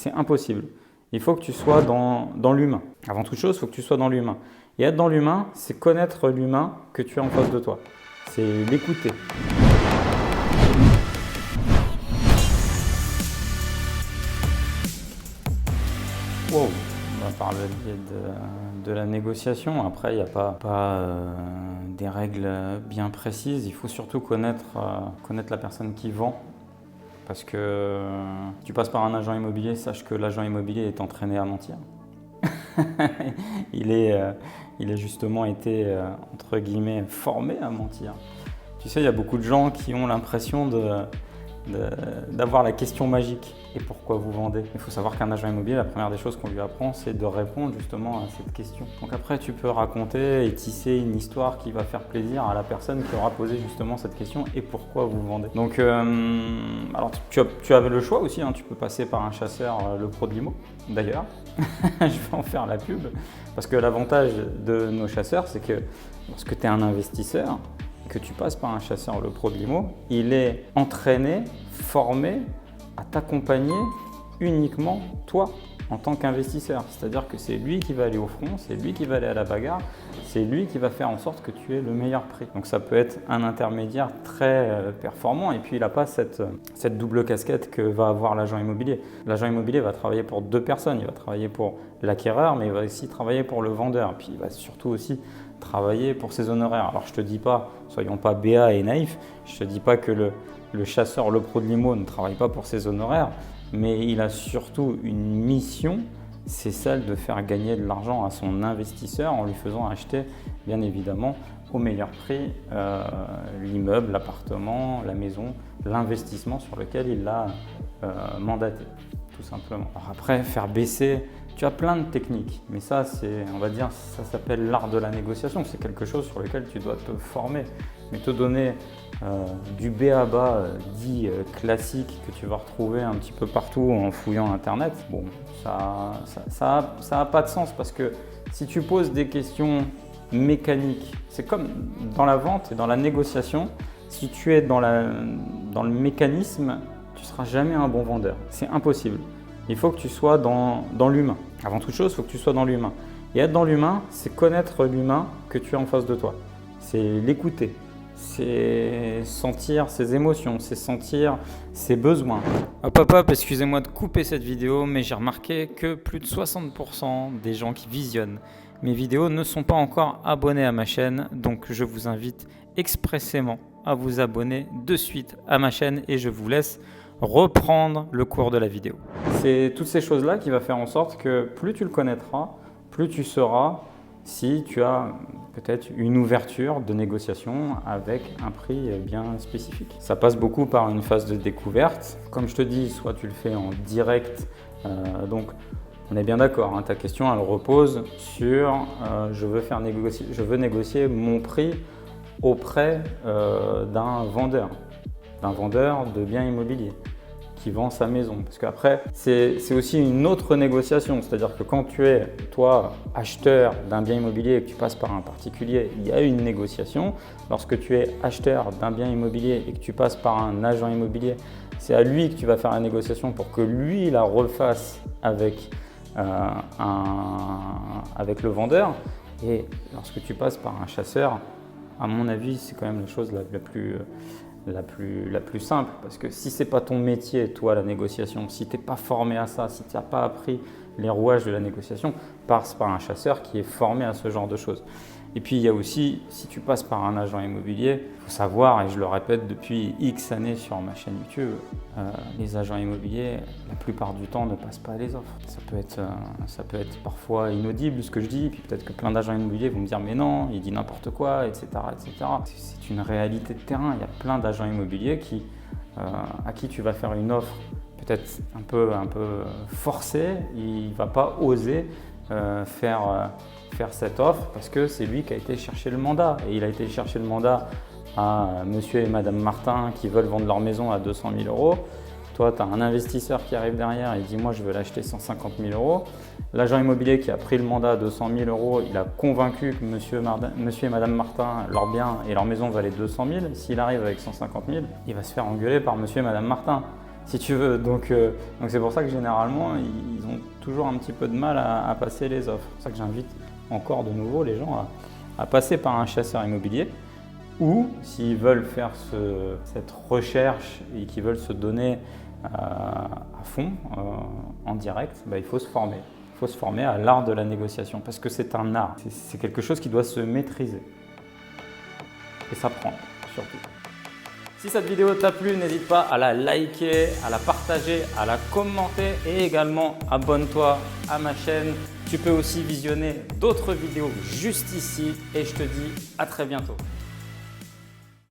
C'est impossible. Il faut que tu sois dans l'humain. Avant toute chose, il faut que tu sois dans l'humain. Et être dans l'humain, c'est connaître l'humain que tu as en face de toi. C'est l'écouter. Wow. Par le biais de la négociation. Après, il n'y a pas des règles bien précises. Il faut surtout connaître la personne qui vend. Parce que tu passes par un agent immobilier, sache que l'agent immobilier est entraîné à mentir. il est justement été, entre guillemets, formé à mentir. Tu sais, il y a beaucoup de gens qui ont l'impression d'avoir la question magique. Et pourquoi vous vendez? Il faut savoir qu'un agent immobilier, la première des choses qu'on lui apprend, c'est de répondre justement à cette question. Donc après, tu peux raconter et tisser une histoire qui va faire plaisir à la personne qui aura posé justement cette question et pourquoi vous vendez. Donc, alors tu avais le choix aussi, hein, tu peux passer par un chasseur, le pro de l'IMO, d'ailleurs. Je vais en faire la pub, parce que l'avantage de nos chasseurs, c'est que lorsque tu es un investisseur, que tu passes par un chasseur, le pro de l'IMO, il est entraîné, formé à t'accompagner uniquement toi en tant qu'investisseur. C'est-à-dire que c'est lui qui va aller au front, c'est lui qui va aller à la bagarre, c'est lui qui va faire en sorte que tu aies le meilleur prix. Donc ça peut être un intermédiaire très performant et puis il n'a pas cette double casquette que va avoir l'agent immobilier. L'agent immobilier va travailler pour deux personnes, il va travailler pour l'acquéreur mais il va aussi travailler pour le vendeur. Puis il va surtout aussi travailler pour ses honoraires. Alors je ne te dis pas, soyons pas béats et naïfs, je ne te dis pas que le chasseur, le pro de l'IMO ne travaille pas pour ses honoraires, mais il a surtout une mission, c'est celle de faire gagner de l'argent à son investisseur en lui faisant acheter, bien évidemment, au meilleur prix, l'immeuble, l'appartement, la maison, l'investissement sur lequel il l'a mandaté, tout simplement. Alors après, faire baisser, tu as plein de techniques, mais ça, on va dire, ça s'appelle l'art de la négociation. C'est quelque chose sur lequel tu dois te former, mais te donner du B.A.-ba dit classique que tu vas retrouver un petit peu partout en fouillant Internet, bon, ça a pas de sens parce que si tu poses des questions mécaniques, c'est comme dans la vente et dans la négociation, si tu es dans le mécanisme, tu ne seras jamais un bon vendeur. C'est impossible. Il faut que tu sois dans l'humain. Avant toute chose, il faut que tu sois dans l'humain. Et être dans l'humain, c'est connaître l'humain que tu as en face de toi. C'est l'écouter. C'est sentir ses émotions, c'est sentir ses besoins. Hop, excusez-moi de couper cette vidéo, mais j'ai remarqué que plus de 60% des gens qui visionnent mes vidéos ne sont pas encore abonnés à ma chaîne. Donc je vous invite expressément à vous abonner de suite à ma chaîne et je vous laisse reprendre le cours de la vidéo. C'est toutes ces choses-là qui vont faire en sorte que plus tu le connaîtras, plus tu sauras si tu as peut-être une ouverture de négociation avec un prix bien spécifique. Ça passe beaucoup par une phase de découverte. Comme je te dis, soit tu le fais en direct, donc on est bien d'accord, hein, ta question elle repose sur je veux négocier mon prix auprès d'un vendeur de biens immobiliers qui vend sa maison. Parce qu'après, c'est aussi une autre négociation. C'est-à-dire que quand tu es, toi, acheteur d'un bien immobilier et que tu passes par un particulier, il y a une négociation. Lorsque tu es acheteur d'un bien immobilier et que tu passes par un agent immobilier, c'est à lui que tu vas faire la négociation pour que lui la refasse avec le vendeur. Et lorsque tu passes par un chasseur, à mon avis, c'est quand même la chose la plus simple, parce que si ce n'est pas ton métier, toi, la négociation, si tu n'es pas formé à ça, si tu n'as pas appris les rouages de la négociation, passe par un chasseur qui est formé à ce genre de choses. Et puis il y a aussi, si tu passes par un agent immobilier, il faut savoir, et je le répète depuis X années sur ma chaîne YouTube, les agents immobiliers, la plupart du temps, ne passent pas les offres. Ça peut être parfois inaudible ce que je dis, puis peut-être que plein d'agents immobiliers vont me dire mais non, il dit n'importe quoi, etc. etc. C'est une réalité de terrain, il y a plein d'agents immobiliers à qui tu vas faire une offre peut-être un peu forcée, il ne va pas oser faire cette offre parce que c'est lui qui a été chercher le mandat et il a été chercher le mandat à monsieur et madame Martin qui veulent vendre leur maison à 200 000 euros. Toi, tu as un investisseur qui arrive derrière et il dit moi je veux l'acheter 150 000 euros. L'agent immobilier qui a pris le mandat à 200 000 euros, il a convaincu que monsieur et madame Martin, leur bien et leur maison valaient 200 000. S'il arrive avec 150 000, il va se faire engueuler par monsieur et madame Martin. si tu veux. Donc c'est pour ça que généralement, ils ont toujours un petit peu de mal à passer les offres. C'est pour ça que j'invite encore de nouveau les gens à passer par un chasseur immobilier ou s'ils veulent faire cette recherche et qu'ils veulent se donner à fond en direct, il faut se former. Il faut se former à l'art de la négociation parce que c'est un art. C'est quelque chose qui doit se maîtriser et s'apprendre surtout. Si cette vidéo t'a plu, n'hésite pas à la liker, à la partager, à la commenter et également abonne-toi à ma chaîne. Tu peux aussi visionner d'autres vidéos juste ici et je te dis à très bientôt.